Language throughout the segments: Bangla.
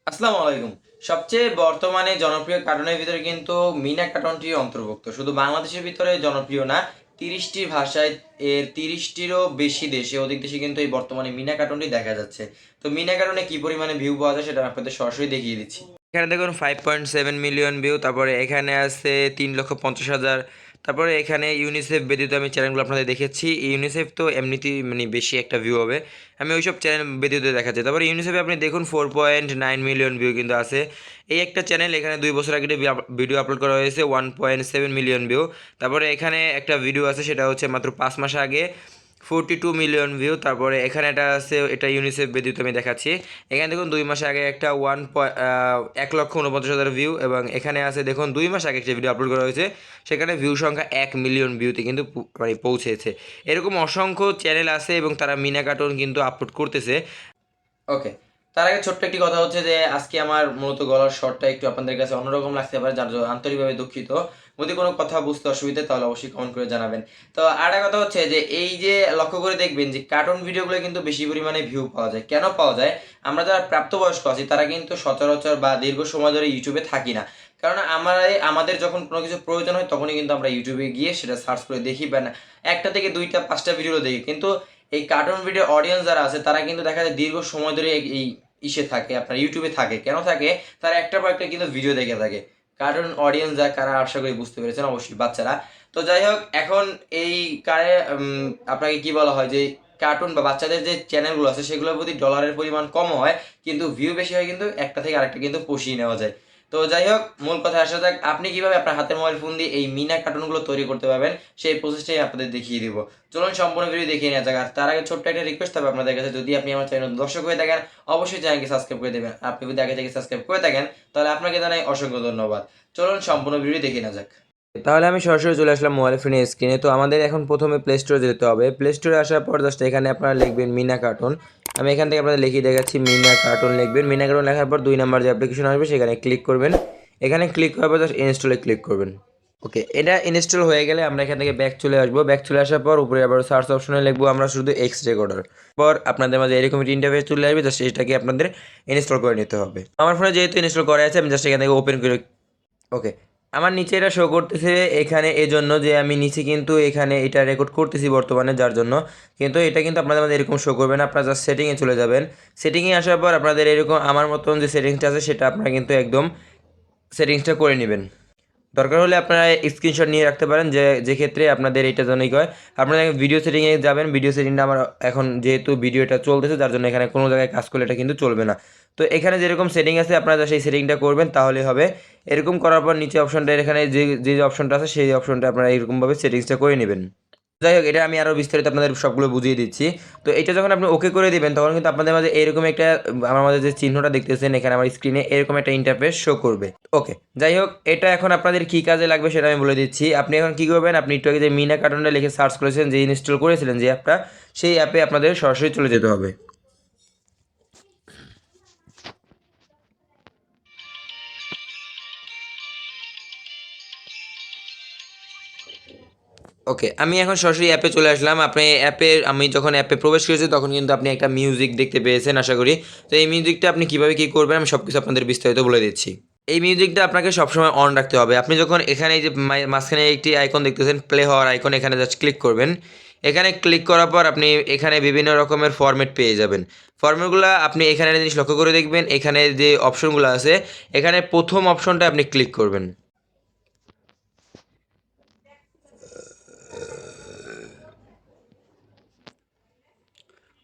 আসসালামু আলাইকুম। সবচেয়ে বর্তমানে জনপ্রিয় কার্টুনের ভিতরে কিন্তু মিনা কার্টুনটি অন্তর্ভুক্ত। শুধু বাংলাদেশের ভিতরে জনপ্রিয় না, ৩০টি ভাষায় এর ৩০টিরও বেশি দেশে অধিক দেশে কিন্তু এই বর্তমানে মিনা কার্টুনটি দেখা যাচ্ছে। তো মিনা কার্টুনে কি পরিমাণে ভিউ পাওয়া যায় সেটা আমি আপনাদের সরাসরি দেখিয়ে দিচ্ছি। এখানে দেখুন 5.7 মিলিয়ন ভিউ, তারপরে এখানে আছে 3,50,000। তারপরে এখানে ইউনিসেফ ব্যতীত আমি চ্যানেলগুলো আপনাদের দেখেছি। ইউনিসেফ তো এমনিতেই মানে বেশি একটা ভিউ হবে, আমি ওইসব চ্যানেল ব্যতীত দেখাচ্ছি। তারপরে ইউনিসেফে আপনি দেখুন 4.9 মিলিয়ন ভিউ কিন্তু আছে। এই একটা চ্যানেল, এখানে 2 বছর আগে ভিডিও আপলোড করা হয়েছে, 1.7 মিলিয়ন ভিউ। তারপরে এখানে একটা ভিডিও আছে, সেটা হচ্ছে মাত্র 5 মাস আগে, 42 মিলিয়ন ভিউ। তারপরে এখানে এটা আছে, এটা ইউনিসেফ ব্যতীত আমি দেখাচ্ছি। এখানে দেখুন 2 মাস আগে একটা 1,49,000 ভিউ, এবং এখানে আছে দেখুন 2 মাস আগে একটা ভিডিও আপলোড করা হয়েছে, সেখানে ভিউ সংখ্যা 1 মিলিয়ন ভিউতে কিন্তু মানে পৌঁছেছে। এরকম অসংখ্য চ্যানেল আছে এবং তারা মিনা কার্টুন কিন্তু আপলোড করতেছে। ওকে, তার আগে ছোট্ট একটি কথা হচ্ছে যে আজকে আমার মূলত গলার স্বরটা একটু আপনাদের কাছে অন্যরকম লাগতে পারে, যার জন্য আন্তরিকভাবে দুঃখিত। যদি কোনো কথা বুঝতে অসুবিধা তাহলে অবশ্যই কমেন্ট করে জানাবেন। তো আর একটা কথা হচ্ছে যে এই যে লক্ষ্য করে দেখবেন যে কার্টুন ভিডিওগুলো কিন্তু বেশি পরিমাণে ভিউ পাওয়া যায়। কেন পাওয়া যায়? আমরা যারা প্রাপ্তবয়স্ক আছি তারা কিন্তু সচরাচর বা দীর্ঘ সময় ধরে ইউটিউবে থাকি না। কারণ আমাদের যখন কোনো কিছু প্রয়োজন হয় তখনই কিন্তু আমরা ইউটিউবে গিয়ে সেটা সার্চ করে দেখি, বা না একটা থেকে দুইটা পাঁচটা ভিডিও দেখি। কিন্তু এই কার্টুন ভিডিও অডিয়েন্স যারা আছে তারা কিন্তু দেখা যায় দীর্ঘ সময় ধরে এই ইসে থাকে, আপনার ইউটিউবে থাকে। কেন থাকে? তারা একটা পর একটা কিন্তু ভিডিও দেখে থাকে। কার্টুন অডিয়েন্স যা কারা, আশা করি বুঝতে পেরেছেন, অবশ্যই বাচ্চারা। তো যাই হোক, এখন এই কারে আপনাকে কি বলা হয় যে কার্টুন বা বাচ্চাদের যে চ্যানেলগুলো আছে সেগুলোর প্রতি ডলারের পরিমাণ কম হয়, কিন্তু ভিউ বেশি হয়, কিন্তু একটা থেকে আরেকটা কিন্তু পুষিয়ে নেওয়া যায়। তো যাই হোক, মূল কথা আসা যাক, আপনি কিভাবে আপনার হাতের মোবাইল ফোন দিয়ে এই মিনা কার্টুনগুলো তৈরি করতে পারবেন সেই প্রসেসটাই আপনাদের দেখিয়ে দিব। চলুন সম্পূর্ণ ভিডিও দেখিয়ে নেওয়া যাক। আর তার আগে ছোট্ট একটা রিকোয়েস্ট হবে আপনাদের কাছে, যদি আপনি আমার চ্যানেল দর্শক হয়ে থাকেন অবশ্যই চ্যানেলকে সাবস্ক্রাইব করে দেবেন। আপনি যদি আগে থেকে সাবস্ক্রাইব করে থাকেন তাহলে আপনাকে জানাই অসংখ্য ধন্যবাদ। চলুন সম্পূর্ণ ভিডিও দেখিয়ে নেওয়া যাক। তাহলে আমি সরাসরি চলে আসলাম মোবাইল ফোনের স্ক্রিনে। তো আমাদের এখন প্রথমে প্লে স্টোরে যেতে হবে। প্লে স্টোরে আসার পর জাস্ট এখানে আপনারা লিখবেন মিনা কার্টুন। আমি এখান থেকে আপনাদের লিখিয়ে দেখাচ্ছি, মিনা কার্টুন লিখবেন। মিনা কার্টুন লেখার পর 2 নম্বর যে অ্যাপ্লিকেশন আসবে সেখানে ক্লিক করবেন। এখানে ক্লিক করার পর জাস্ট ইনস্টলে ক্লিক করবেন। ওকে, এটা ইনস্টল হয়ে গেলে আমরা এখান থেকে ব্যাক চলে আসবো। ব্যাক চলে আসার পর উপরে আবার সার্চ অপশনে লিখবো আমরা শুধু এক্স রেকর্ডার। পর আপনাদের মাঝে এরকম একটি ইন্টারফেস চলে আসবে, জাস্ট এটাকে আপনাদের ইনস্টল করে নিতে হবে। আমার ফোনে যেহেতু ইনস্টল করা আছে আমি জাস্ট এখান থেকে ওপেন করে। ওকে, আমার নিচে এটা শো করতেছে এখানে, এজন্য যে আমি নিচে কিন্তু এখানে এটা রেকর্ড করতেছি বর্তমানে, যার জন্য। কিন্তু এটা কিন্তু আপনাদের মধ্যে এরকম শো করবে না। আপনারা জাস্ট সেটিংয়ে চলে যাবেন। সেটিংয়ে আসার পর আপনাদের এরকম আমার মতন যে সেটিংসটা আছে সেটা আপনারা কিন্তু একদম সেটিংসটা করে নেবেন। দরকার হলে আপনারা স্ক্রিনশট নিয়ে রাখতে পারেন, যে ক্ষেত্রে আপনাদের এটা জন্যই হয়। আপনারা ভিডিও সেটিংয়ে যাবেন। ভিডিও সেটিংটা আমার এখন যেহেতু ভিডিওটা চলতেছে যার জন্য এখানে কোনো জায়গায় কাজ করলে এটা কিন্তু চলবে না। তো এখানে যেরকম সেটিং আছে আপনারা সেই সেটিংটা করবেন, তাহলে হবে। এরকম করার পর নিচে অপশনটা, এখানে যে যে অপশনটা আছে সেই অপশনটা আপনারা এরকমভাবে সেটিংসটা করে নেবেন। যাই হোক, এটা আমি আরও বিস্তারিত আপনাদের সবগুলো বুঝিয়ে দিচ্ছি। তো এটা যখন আপনি ওকে করে দিবেন তখন কিন্তু আপনাদের মাঝে এরকম একটা, আমার মাঝে যে চিহ্নটা দেখতেছেন এখানে আমার স্ক্রিনে, এরকম একটা ইন্টারফেস শো করবে। ওকে, যাই হোক, এটা এখন আপনাদের কী কাজে লাগবে সেটা আমি বলে দিচ্ছি। আপনি এখন কী করবেন, আপনি একটু আগে যে মিনা কার্টুনটা লিখে সার্চ করেছেন, যে ইনস্টল করেছিলেন যে অ্যাপটা, সেই অ্যাপে আপনাদের সরাসরি চলে যেতে হবে। ওকে, আমি এখন সরাসরি অ্যাপে চলে আসলাম। আমি যখন অ্যাপে প্রবেশ করেছি তখন কিন্তু আপনি একটা মিউজিক দেখতে পেয়েছেন আশা করি। তো এই মিউজিকটা আপনি কীভাবে কী করবেন আমি সব কিছু আপনাদের বিস্তারিত বলে দিচ্ছি। এই মিউজিকটা আপনাকে সবসময় অন রাখতে হবে। আপনি যখন এখানে এই যে মাঝখানে একটি আইকন দেখতেছেন, প্লে হওয়ার আইকন, এখানে জাস্ট ক্লিক করবেন। এখানে ক্লিক করার পর আপনি এখানে বিভিন্ন রকমের ফরম্যাট পেয়ে যাবেন। ফরম্যাটগুলো আপনি এখানে জিনিস লক্ষ্য করে দেখবেন, এখানে যে অপশনগুলো আছে এখানে প্রথম অপশনটা আপনি ক্লিক করবেন।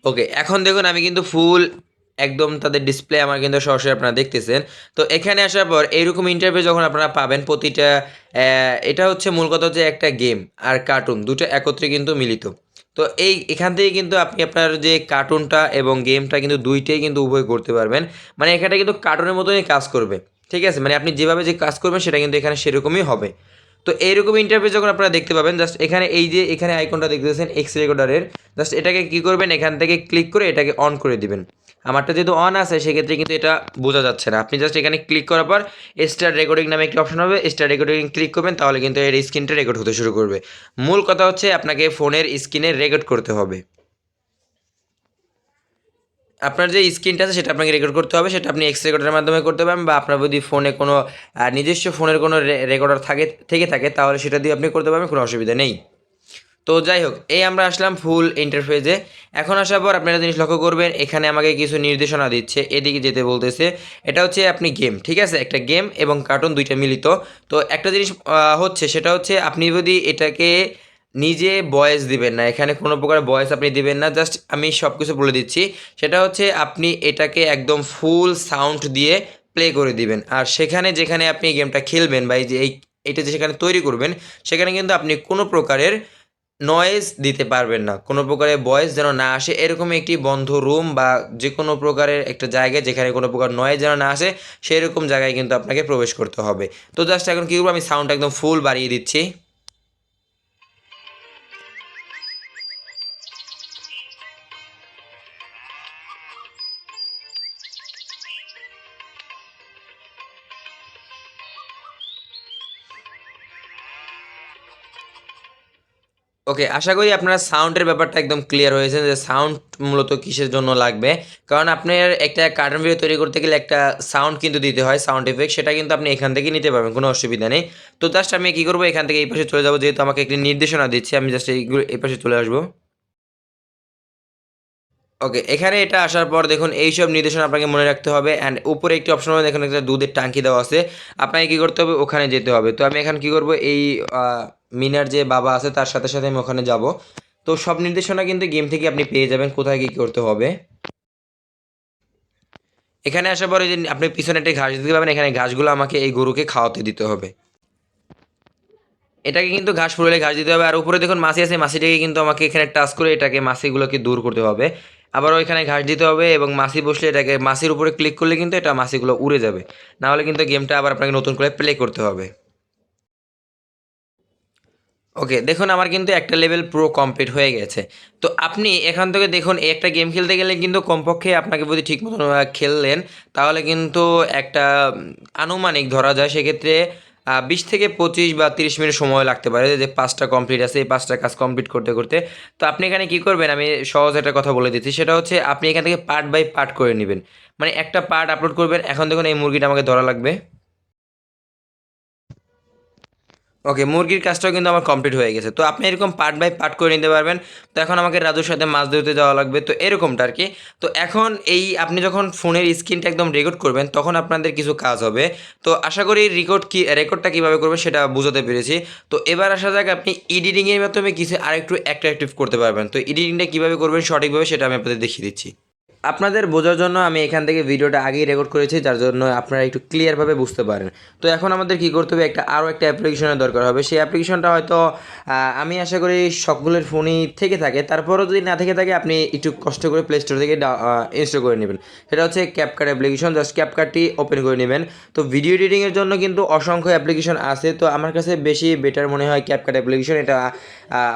ওকে, এখন দেখুন আমি কিন্তু ফুল একদম তাদের ডিসপ্লে আমার কিন্তু সরাসরি আপনারা দেখতেছেন। তো এখানে আসার পর এইরকম ইন্টারফেস যখন আপনারা পাবেন, প্রতিটা এটা হচ্ছে মূল কথা হচ্ছে একটা গেম আর কার্টুন দুটো একত্রে কিন্তু মিলিত। তো এখান থেকে কিন্তু আপনি আপনার যে কার্টুনটা এবং গেমটা কিন্তু দুইটাই কিন্তু উভয় করতে পারবেন। মানে এখানে কিন্তু কার্টুনের মতোই কাজ করবে, ঠিক আছে? মানে আপনি যেভাবে যে কাজ করবেন সেটা কিন্তু এখানে সেরকমই হবে। তো এইরকম ইন্টারফেস যখন আপনারা দেখতে পাবেন, জাস্ট এখানে এই যে এখানে আইকনটা দেখতেছেন এক্স রেকর্ডারের, জাস্ট এটাকে কী করবেন, এখান থেকে ক্লিক করে এটাকে অন করে দিবেন। আমারটা যেহেতু অন আছে সেক্ষেত্রে কিন্তু এটা বোঝা যাচ্ছে না। আপনি জাস্ট এখানে ক্লিক করার পর স্টার্ট রেকর্ডিং নামে একটি অপশন হবে, স্টার্ট রেকর্ডিং ক্লিক করবেন, তাহলে কিন্তু এর স্ক্রিনটা রেকর্ড হতে শুরু করবে। মূল কথা হচ্ছে আপনাকে ফোনের স্ক্রিনে রেকর্ড করতে হবে। আপনার যে স্ক্রিনটা আছে সেটা আপনাকে রেকর্ড করতে হবে, সেটা আপনি এক্স রেকর্ডের মাধ্যমে করতে পারেন, বা আপনার যদি ফোনে কোনো নিজস্ব ফোনের কোনো রেকর্ডার থাকে তাহলে সেটা দিয়ে আপনি করতে পারবেন, কোনো অসুবিধা নেই। তো যাই হোক, এই আমরা আসলাম ফুল ইন্টারফেসে। এখন আসার পর আপনারা জিনিস লক্ষ্য করবেন, এখানে আমাকে কিছু নির্দেশনা দিচ্ছে, এদিকে যেতে বলতেছে। এটা হচ্ছে আপনি গেম, ঠিক আছে, একটা গেম এবং কার্টুন দুইটা মিলিত। তো একটা জিনিস হচ্ছে, সেটা হচ্ছে আপনি যদি এটাকে নিজে ভয়েস দিবেন না, এখানে কোনো প্রকার ভয়েস আপনি দিবেন না, জাস্ট আমি সব কিছু বলে দিচ্ছি। সেটা হচ্ছে আপনি এটাকে একদম ফুল সাউন্ড দিয়ে প্লে করে দিবেন, আর সেখানে যেখানে আপনি গেমটা খেলবেন বা এই যে এইটা যে সেখানে তৈরি করবেন, সেখানে কিন্তু আপনি কোনো প্রকারের নয়েজ দিতে পারবেন না, কোনো প্রকারের ভয়েস যেন না আসে, এরকম একটি বন্ধ রুম বা যে কোনো প্রকারের একটা জায়গায় যেখানে কোনো প্রকার নয়েজ যেন না আসে, সেরকম জায়গায় কিন্তু আপনাকে প্রবেশ করতে হবে। তো জাস্ট এখন কী করবো, আমি সাউন্ড একদম ফুল বাড়িয়ে দিচ্ছি। ওকে, আশা করি আপনারা সাউন্ডের ব্যাপারটা একদম ক্লিয়ার হয়েছে যে সাউন্ড মূলত কিসের জন্য লাগবে। কারণ আপনার একটা কার্টুন ভিডিও তৈরি করতে গেলে একটা সাউন্ড কিন্তু দিতে হয়, সাউন্ড এফেক্ট, সেটা কিন্তু আপনি এখান থেকে নিতে পারবেন, কোনো অসুবিধা নেই। তো জাস্ট আমি কী করবো, এখান থেকে এই পাশে চলে যাবো, যেহেতু আমাকে একটি নির্দেশনা দিচ্ছে, আমি জাস্ট এইগুলো এই পাশে চলে আসবো। ওকে, এখানে এটা আসার পর দেখুন এইসব নির্দেশনা আপনাকে মনে রাখতে হবে, অ্যান্ড উপরে একটি অপশন হবে, দেখুন একটা দুধের ট্যাঙ্কি দেওয়া আছে, আপনাকে কী করতে হবে, ওখানে যেতে হবে। তো আমি এখন কী করবো, এই মিনার যে বাবা আছে তার সাথে সাথে আমি ওখানে যাব। তো সব নির্দেশনা কিন্তু গেম থেকে আপনি পেয়ে যাবেন, কোথায় কী করতে হবে। এখানে আসার পরে যে আপনি পিছনে একটা ঘাস দিতে পারবেন, এখানে ঘাসগুলো আমাকে এই গরুকে খাওয়াতে দিতে হবে। এটাকে কিন্তু ঘাস ফুরালে ঘাস দিতে হবে, আর উপরে দেখুন মাছি আছে, মাছিটাকে কিন্তু আমাকে এখানে টাচ করে এটাকে মাছিগুলোকে দূর করতে হবে। আবার ওইখানে ঘাস দিতে হবে, এবং মাছি বসলে এটাকে মাছির উপরে ক্লিক করলে কিন্তু এটা মাছিগুলো উড়ে যাবে, নাহলে কিন্তু গেমটা আবার আপনাকে নতুন করে প্লে করতে হবে। ওকে, দেখুন আমার কিন্তু একটা লেভেল পুরো কমপ্লিট হয়ে গেছে। তো আপনি এখান থেকে দেখুন, এই একটা গেম খেলতে গেলে কিন্তু কমপক্ষে আপনাকে যদি ঠিক মতন খেললেন, তাহলে কিন্তু একটা আনুমানিক ধরা যায় সেক্ষেত্রে 20 থেকে 25 বা 30 মিনিট সময় লাগতে পারে, যে 5টা কমপ্লিট আছে, এই 5টা কাজ কমপ্লিট করতে করতে। তো আপনি এখানে কি করবেন, আমি সহজ একটা কথা বলে দিচ্ছি, সেটা হচ্ছে আপনি এখান থেকে পার্ট বাই পার্ট করে নেবেন, মানে একটা পার্ট আপলোড করবেন। এখন দেখুন এই মুরগিটা আমাকে ধরা লাগবে। ওকে, মুরগির কাজটাও কিন্তু আমার কমপ্লিট হয়ে গেছে। তো আপনি এরকম পার্ট বাই পার্ট করে নিতে পারবেন। তো এখন আমাকে রাজুর সাথে মাছ ধরতে যাওয়া লাগবে, তো এরকমটা আর কি। তো এখন এই আপনি যখন ফোনের স্ক্রিনটা একদম রেকর্ড করবেন, তখন আপনাদের কিছু কাজ হবে। তো আশা করি রেকর্ডটা কীভাবে করবে সেটা বুঝাতে পেরেছি। তো এবার আসা যাক, আপনি এডিটিংয়ের মাধ্যমে কিছু আরেকটু অ্যাট্রাকটিভ করতে পারবেন। তো এডিটিংটা কীভাবে করবেন সঠিকভাবে সেটা আমি আপনাদের দেখিয়ে দিচ্ছি। আপনাদের বোঝার জন্য আমি এখান থেকে ভিডিওটা আগেই রেকর্ড করেছি, যার জন্য আপনারা একটু ক্লিয়ারভাবে বুঝতে পারেন। তো এখন আমাদের কী করতে হবে, আরও একটা অ্যাপ্লিকেশনের দরকার হবে। সেই অ্যাপ্লিকেশনটা হয়তো আমি আশা করি সকলের ফোনই থেকে থাকে, তারপরও যদি না থেকে থাকে আপনি একটু কষ্ট করে প্লে স্টোর থেকে ইনস্টল করে নেবেন। সেটা হচ্ছে ক্যাপকাট অ্যাপ্লিকেশন, জাস্ট ক্যাপকাটটি ওপেন করে নেবেন। তো ভিডিও এডিটিংয়ের জন্য কিন্তু অসংখ্য অ্যাপ্লিকেশন আছে, তো আমার কাছে বেশি বেটার মনে হয় ক্যাপকাট অ্যাপ্লিকেশন। এটা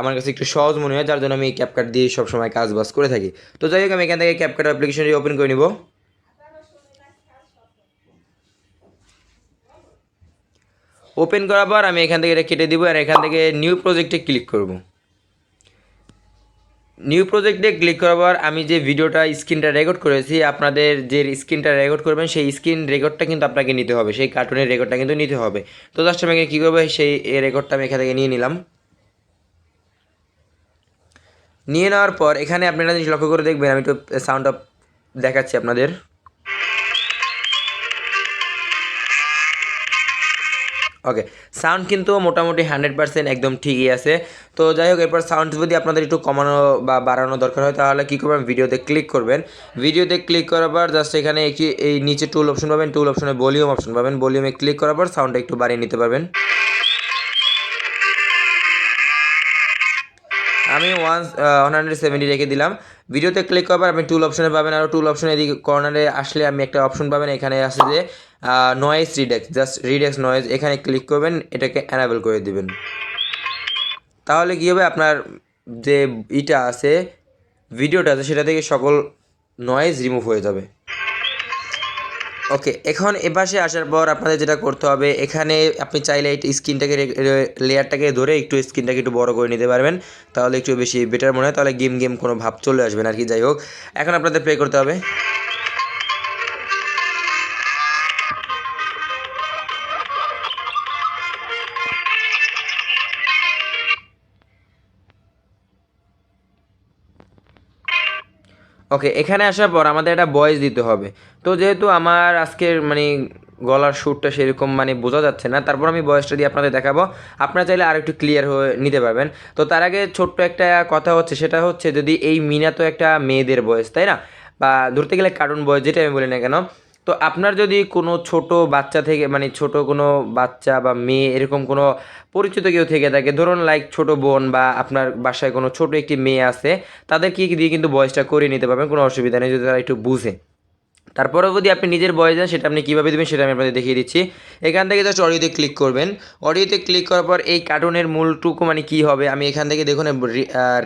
আমার কাছে একটু সহজ মনে হয়, যার জন্য আমি ক্যাপকাট দিয়ে সবসময় কাজ বাজ করে থাকি। তো যাই হোক, আমি এখান থেকে ক্যাপকাট অ্যাপ্লিকেশনটি ওপেন করে নিব। ওপেন করার পর আমি এখান থেকে এটা কেটে দিব, আর এখান থেকে নিউ প্রজেক্টে ক্লিক করব। নিউ প্রজেক্টে ক্লিক করার পর আমি যে ভিডিওটা স্ক্রিনটা রেকর্ড করেছি, আপনাদের যে স্ক্রিনটা রেকর্ড করবেন সেই স্ক্রিন রেকর্ডটা কিন্তু আপনাকে নিতে হবে, সেই কার্টুনের রেকর্ডটা কিন্তু নিতে হবে। তো জাস্ট আমি কী করবো, সেই রেকর্ডটা আমি এখান থেকে নিয়ে নিলাম। নিয়ে নেওয়ার পর এখানে আপনারা জিনিস লক্ষ্য করে দেখবেন, আমি একটু সাউন্ড অফ দেখাচ্ছি আপনাদের। ওকে, সাউন্ড কিন্তু মোটামুটি 100% একদম ঠিকই আছে। তো যাই হোক, এরপর সাউন্ড যদি আপনাদের একটু কমানো বা বাড়ানো দরকার হয়, তাহলে কী করবেন, ভিডিওতে ক্লিক করবেন। ভিডিওতে ক্লিক করার পর জাস্ট এখানে এই নিচে টুল অপশন পাবেন, টুল অপশনে ভলিউম অপশন পাবেন, ভলিউমে ক্লিক করার পর সাউন্ডটা একটু বাড়িয়ে নিতে পারবেন। আমি 170 রেখে দিলাম। ভিডিওতে ক্লিক করার পর আপনি টুল অপশনে পাবেন, আরও টুল অপশনে এদিকে কর্নারে আসলে আমি একটা অপশন পাবেন, এখানে আছে যে নয়েজ রিডেক্স, জাস্ট রিডেক্স নয়েজ, এখানে ক্লিক করবেন, এটাকে অ্যানাবেল করে দিবেন। তাহলে কী হবে, আপনার যে আছে ভিডিওটা আছে সেটা থেকে সকল নয়েজ রিমুভ হয়ে যাবে। ওকে, এখন এপাশে আসার পর আপনাদের যেটা করতে হবে, এখানে আপনি চাইলে এই স্ক্রিনটাকে লেয়ারটাকে ধরে একটু স্ক্রিনটাকে একটু বড় করে নিতে পারবেন, তাহলে একটু বেশি বেটার মনে হয়, তাহলে গেম গেম কোনো ভাব চলে আসবে না আর কি। যাই হোক, এখন আপনাদের প্লে করতে হবে। ওকে, এখানে আসার পর আমাদের একটা ভয়েস দিতে হবে। তো যেহেতু আমার আজকের মানে গলার সুরটা সেরকম মানে বোঝা যাচ্ছে না, তারপর আমি ভয়েসটা দিয়ে আপনাদের দেখাবো, আপনারা চাইলে আর একটু ক্লিয়ার হয়ে নিতে পারবেন। তো তার আগে ছোট্ট একটা কথা হচ্ছে, সেটা হচ্ছে যদি এই মিনা তো একটা মেয়েদের ভয়েস, তাই না, বা ধরতে গেলে কার্টুন ভয়েস, যেটা আমি বলি না কেন। তো আপনার যদি কোনো ছোট বাচ্চা থেকে মানে ছোট কোনো বাচ্চা বা মেয়ে এরকম কোনো পরিচিত কেউ থেকে থাকে, ধরুন লাইক ছোট বোন বা আপনার বাসায় কোনো ছোট একটি মেয়ে আছে, তাদেরকে দিয়ে কিন্তু ভয়েসটা করিয়ে নিতে পারবেন, কোনো অসুবিধা নেই যদি তারা একটু বুঝে। তারপরেও যদি আপনি নিজের ভয়েস দেন, সেটা আপনি কীভাবে দেবেন সেটা আমি আপনাদের দেখিয়ে দিচ্ছি। এখান থেকে জাস্ট অডিওতে ক্লিক করবেন। অডিওতে ক্লিক করার পর এই কার্টুনের মূলটুকু মানে কী হবে, আমি এখান থেকে দেখুন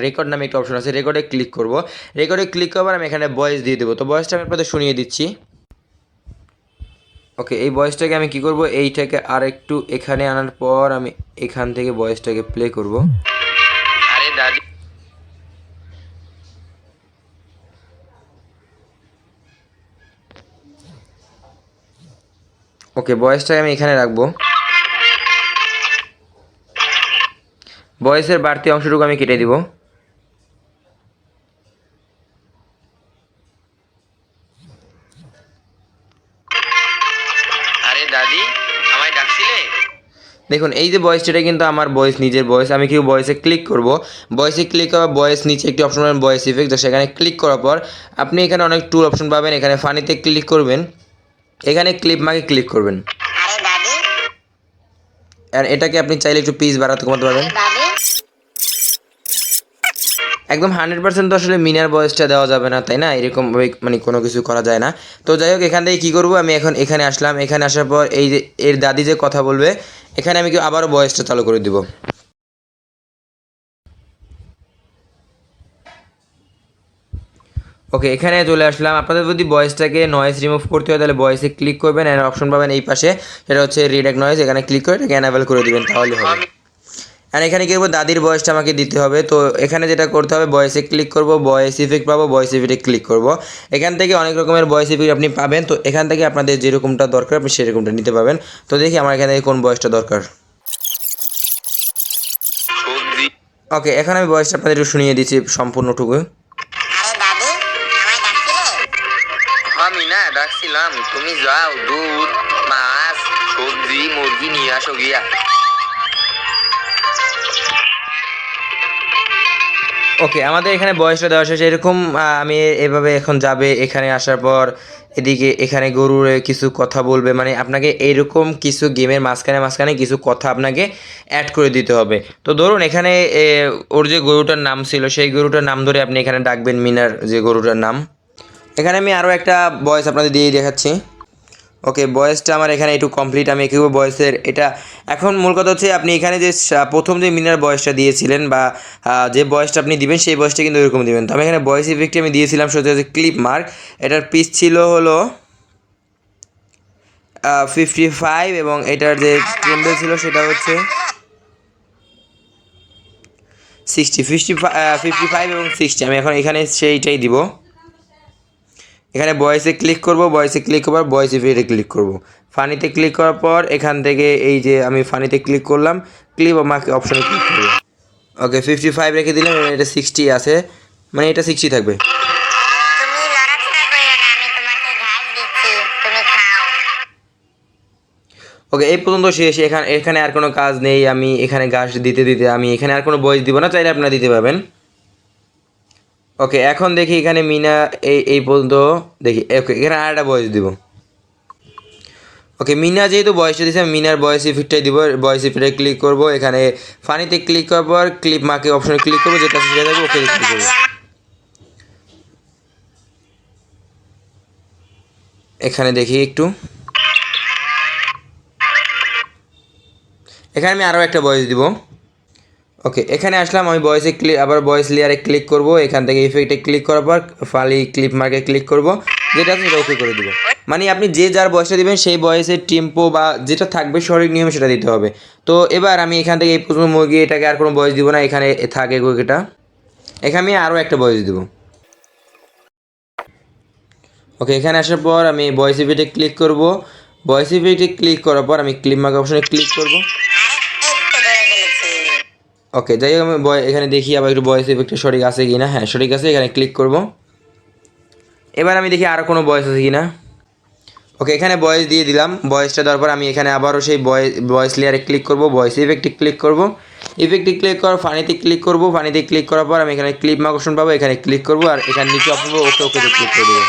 রেকর্ড নামে একটা অপশন আছে, রেকর্ডে ক্লিক করব। রেকর্ডে ক্লিক করার পর আমি এখানে ভয়েস দিয়ে দেবো। তো ভয়েসটা আমি আপনাদের শুনিয়ে দিচ্ছি। ওকে, এই ভয়েসটাকে আমি কি করব, এইটাকে আর একটু এখানে আনার পর আমি এখান থেকে ভয়েসটাকে প্লে করব। আরে দাদি, ওকে, ভয়েসটাকে আমি এখানে রাখবো। ভয়েসের বাড়তি অংশটুকু আমি কেটে দিব। আরে দাদি, আমায় ডাকছিলে? দেখুন এই যে ভয়েসটা, এটা কিন্তু আমার ভয়েস, নিজের ভয়েস। আমি কি ভয়েসে ক্লিক করব, ভয়েসে ক্লিক করার ভয়েস নিচে একটি অপশন পাবেন ভয়েস ইফেক্ট, সেখানে ক্লিক করার পর আপনি এখানে অনেক টুল অপশন পাবেন, এখানে ফানিতে ক্লিক করবেন, এখানে ক্লিপ মাকে ক্লিক করবেন। আর এটাকে আপনি চাইলে একটু পিস বাড়াতে কমাতে পারবেন। একদম 100% তো আসলে মিনার ভয়েসটা দেওয়া যাবে না, তাই না, এরকম মানে কোনো কিছু করা যায় না। তো যাই হোক, এখান থেকে কী করবো, আমি এখন এখানে আসলাম, এখানে আসার পর এই যে এর দাদি যে কথা বলবে, এখানে আমি কি আবারও ভয়েসটা চালু করে দিব। ওকে, এখানে চলে আসলাম। আপনাদের যদি ভয়েসটাকে নয়েজ রিমুভ করতে হয়, তাহলে ভয়েসে ক্লিক করবেন, এর অপশন পাবেন এই পাশে, সেটা হচ্ছে রিডাক্ট নয়েজ, এখানে ক্লিক করে এটাকে অ্যানাবেল করে দিবেন, তাহলে হবে। আর এখানে কী করবো, দাদির ভয়েসটা আমাকে দিতে হবে। তো এখানে যেটা করতে হবে, ভয়েসে ক্লিক করব, ভয়েস ইফেক্ট পাবো, ভয়েস ইফেক্টে ক্লিক করব। এখান থেকে অনেক রকমের ভয়েস ইফেক্ট আপনি পাবেন, তো এখান থেকে আপনাদের যেরকমটা দরকার আপনি সেরকমটা নিতে পারবেন। তো দেখি আমার এখানে কোন ভয়েসটা দরকার। ওকে, এখন আমি ভয়েসটা আপনাদের একটু শুনিয়ে দিচ্ছি সম্পূর্ণটুকু। আমি না ডাকছিলাম, তুমি যাও দুধ, মাছ, সবজি, মুরগি নিয়ে আসো গিয়া। ওকে, আমাদের এখানে বয়সটা দেওয়া শেষ। এরকম আমি এভাবে এখন যাবে, এখানে আসার পর এদিকে এখানে গরুর কিছু কথা বলবে, মানে আপনাকে এইরকম কিছু গেমের মাঝখানে মাঝখানে কিছু কথা আপনাকে অ্যাড করে দিতে হবে। তো ধরুন এখানে ওর যে গরুটার নাম ছিল, সেই গরুটার নাম ধরে আপনি এখানে ডাকবেন মিনার যে গরুটার নাম। এখানে আমি আরও একটা ভয়েস আপনাদের দিয়ে দেখাচ্ছি। ওকে, ভয়েসটা আমার এখানে একটু কমপ্লিট। আমি কী ভয়েসের এটা এখন মূল কথা হচ্ছে, আপনি এখানে যে প্রথম যে মিনার ভয়েসটা দিয়েছিলেন বা যে ভয়েসটা আপনি দিবেন, সেই ভয়েসটা কিন্তু এরকম দিবেন। তো আমি এখানে ভয়েস ইফেক্টে আমি দিয়েছিলাম সেটা হচ্ছে ক্লিপ মার্ক। এটার পিস ছিল হলো 55 এবং এটার যে ট্রেম্বল ছিল সেটা হচ্ছে 55 এবং 60। আমি এখন এখানে সেইটাই দিব। এখানে ভয়েসে ক্লিক করব, ভয়েসে ক্লিক করার পর ভয়েস ইফেক্টে ক্লিক করব। ফানিতে ক্লিক করার পর এখান থেকে এই যে আমি ফানিতে ক্লিক করলাম, ক্লিপ আমাকে অপশনে ক্লিক করব। ওকে, 55 রেখে দিলাম, এটা 60 আছে, মানে এটা 60 থাকবে। ওকে, এই পর্যন্ত শেষ। এখানে এখানে আর কোনো কাজ নেই। আমি এখানে ঘাস দিতে দিতে আমি এখানে আর কোনো ভয়েস দিব না, চাইলে আপনারা দিতে পারবেন। ওকে, এখন দেখি এখানে মিনা এই পর্যন্ত দেখি। ওকে, এখানে আর একটা ভয়েস দিব। ওকে, মিনা যেহেতু ভয়েসটা দিয়েছে, আমি মিনার ভয়েস ইফেক্টটাই দিব। ভয়েস ইফেক্টে ক্লিক করব, এখানে ফানিতে ক্লিক করার পর ক্লিপ মার্কে অপশনে ক্লিক করবো, যেটা সেটা থাকবে, ওকে ক্লিক করবো। এখানে দেখি একটু, এখানে আমি আরও একটা ভয়েস দিব। ওকে, এখানে আসলাম, আমি ভয়েসে আবার ভয়েস লেয়ারে ক্লিক করব, এখান থেকে ইফেক্টে ক্লিক করার পর ফালি ক্লিপ মার্কে ক্লিক করব, যেটা আছে সেটা ওকে করে দেবো। মানে আপনি যে যার ভয়েসটা দেবেন সেই ভয়েসের টেম্পো বা যেটা থাকবে সঠিক নিয়মে সেটা দিতে হবে। তো এবার আমি এখান থেকে এই প্রথম মুরগি এটাকে আর কোনো ভয়েস দিব না, এখানে থাকে এটা, এখানে আমি আরও একটা ভয়েস দিব। ওকে, এখানে আসার পর আমি ভয়েস ইফেক্টে ক্লিক করব, ভয়েস ইফেক্টে ক্লিক করার পর আমি ক্লিপ মার্ক অপশনে ক্লিক করব। ওকে, যাই হোক আমি এখানে দেখি আবার একটু ভয়েস ইফেক্টটা সঠিক আছে কি না। হ্যাঁ সঠিক আছে, এখানে ক্লিক করব। এবার আমি দেখি আর কোনো ভয়েস আছে কি না। ওকে, এখানে ভয়েস দিয়ে দিলাম, ভয়েসটা দেওয়ার পর আমি এখানে আবারও সেই ভয়েস লেয়ারে ক্লিক করব, ভয়েস ইফেক্টে ক্লিক করব, ইফেক্টে ক্লিক করার ফানিতে ক্লিক করব, ফানিতে ক্লিক করার পর আমি এখানে ক্লিপ মার্ক অপশন পাবো, এখানে ক্লিক করব আর এখানে নিচে অপশন পাবো ওকে, ওকে ক্লিক করে দেবো।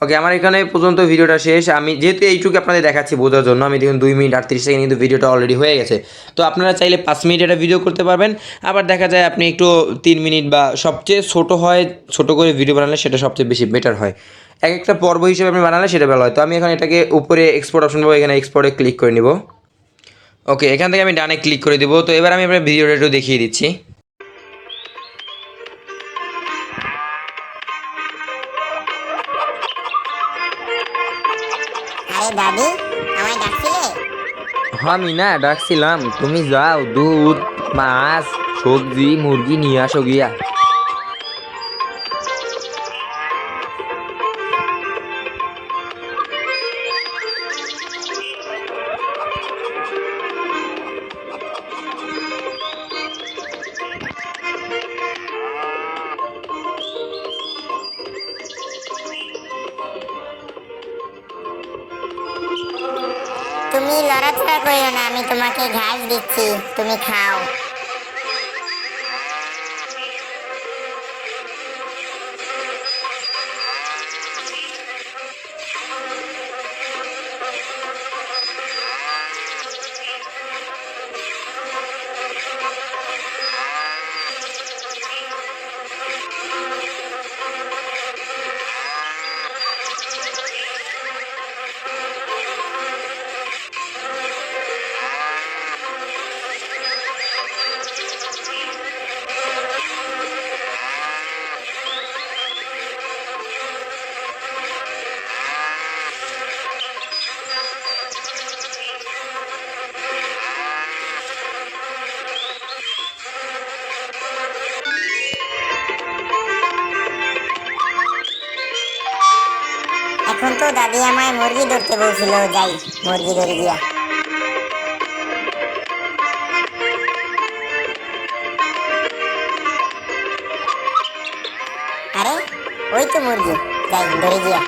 ওকে, আমার এখানে পর্যন্ত ভিডিওটা শেষ। আমি যেহেতু এইটুকু আপনাদের দেখাচ্ছি বোঝার জন্য, আমি দেখুন 2 মিনিট 38 সেকেন্ড কিন্তু ভিডিওটা অলরেডি হয়ে গেছে। তো আপনারা চাইলে 5 মিনিট একটা ভিডিও করতে পারবেন, আবার দেখা যায় আপনি একটু 3 মিনিট বা সবচেয়ে ছোটো হয় ছোটো করে ভিডিও বানালে সেটা সবচেয়ে বেশি বেটার হয়, এক একটা পর্ব হিসেবে আপনি বানালে সেটা ভালো হয়। তো আমি এখন এটাকে উপরে এক্সপোর্ট অপশন পাবো, এখানে এক্সপোর্টে ক্লিক করে নিব। ওকে, এখান থেকে আমি ডানে ক্লিক করে দেবো। তো এবার আমি আপনার ভিডিওটা একটু দেখিয়ে দিচ্ছি। আরে দাদি, আমায় ডাকছিলে? হ্যাঁ মিনা, ডাকছিলাম, তুমি যাও দুধ, মাছ, সবজি, মুরগি নিয়ে আসো গিয়া। তুমি লড়াচড়া করিও না, আমি তোমাকে ঘাস দিচ্ছি, তুমি খাও। এখন তো দাদি আমায় মুরগি ধরতে বলছিল, যাই মুরগি ধরে গিয়া। আরে ওই তো মুরগি, যাই ধরে গিয়া।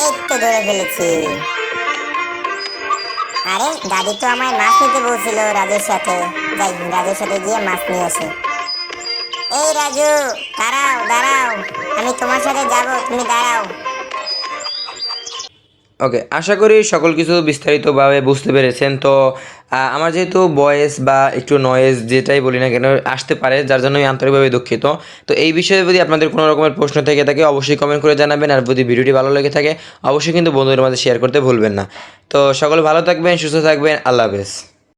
এই তো ধরে ফেলেছি। আরে দাদি তো আমায় মাছ নিতে বলছিল রাজুর সাথে, যাই রাজুর সাথে গিয়ে মাছ নিয়ে আসি। এই রাজু, দাঁড়াও দাঁড়াও, আমি তোমার সাথে যাব, তুমি দাঁড়াও। ওকে, আশা করি সকল কিছু বিস্তারিতভাবে বুঝতে পেরেছেন। তো আমার যেহেতু ভয়েস বা একটু নয়েজ যেটাই বলি না কেন আসতে পারে, যার জন্য আমি আন্তরিকভাবে দুঃখিত। তো এই বিষয়ে যদি আপনাদের কোনো রকমের প্রশ্ন থেকে থাকে অবশ্যই কমেন্ট করে জানাবেন, আর যদি ভিডিওটি ভালো লেগে থাকে অবশ্যই কিন্তু বন্ধুদের মাঝে শেয়ার করতে ভুলবেন না। তো সকলে ভালো থাকবেন, সুস্থ থাকবেন, আল্লাহ হাফেজ।